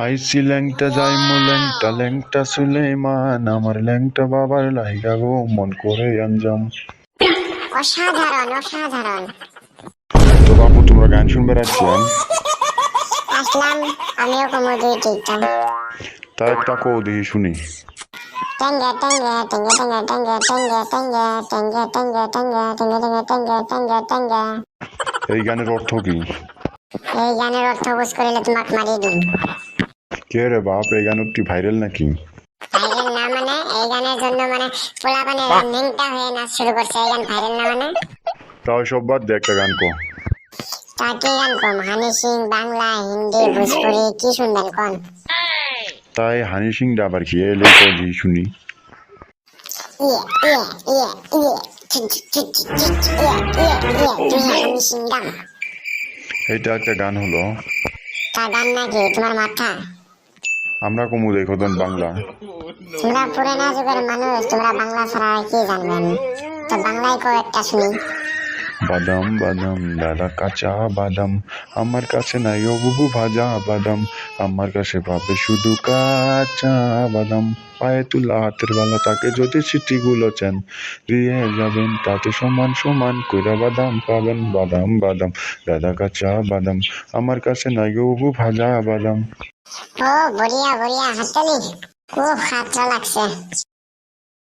আইসি ল্যাংটা যাইমু ল্যাংটা ল্যাংটা সুলেমান আমার ল্যাংটা বাবার লাইগা গো মন করে আঞ্জাম। অসাধারণ অসাধারণ। তো বাপু তোমরা গান শুনবে রাখছেন, আসলাম, আমিও কমো দুই টিকটাম। তা একটা কৌ দেখি শুনি। ট্যাঙ্গা ট্যাঙ্গা ট্যাঙ্গা ট্যাঙ্গা ট্যাঙ্গা ট্যাঙ্গা ট্যাঙ্গা ট্যাঙ্গা ট্যাঙ্গা ট্যাঙ্গা ট্যাঙ্গা ট্যাঙ্গা ট্যাঙ্গা। এই গানের অর্থ কি? এই গানের অর্থ বুঝ করিলে তোমাকে মারিয়ে দিন। কে রে বাপ, এই গান কি ভাইরাল নাকি? ভাইরাল না মানে এই গানের জন্য মানে পোলাপানে ন্যাংটা হয়ে নাচ শুরু করছে। এই গান ভাইরাল না মানে তাও সব বাদ দে, একটা গান কো। তা কি গান কম? হানি সিং, বাংলা, হিন্দি, ভোজপুরি কি শুনবেন কোন? তাই হানি সিং দা আবার কি? এলে কৌ দেখি শুনি। ইয়ে ইয়ে ইয়ে ইয়ে হানি সিং গান। এইটা একটা গান হলো? তা গান নাকি তোমার মাথা? আমরা কমু দেখো তখন বাংলা। তোমরা পুরানা যুগের মানুষ, তোমরা বাংলা ছাড়া আর কি জানবেন? তো বাংলায় কো একটা শুনি। বাদাম বাদাম দাদা কাঁচা বাদাম, আমার কাছে নাই ও বুবু ভাজা বাদাম, আমার কাছে পাবে শুধু কাঁচা বাদাম, পায়ে তুলা হাতের বালা তাকে যদি সিটিগুলো চান দিয়ে যাবেন, তাতে সমান সমান কইরা বাদাম পাবেন। বাদাম বাদাম দাদা কাঁচা বাদাম, আমার কাছে নাই গো বুবু ভাজা বাদাম। ও বড়িয়া বড়িয়া, হাততালি। খুব খাতরা লাগছে।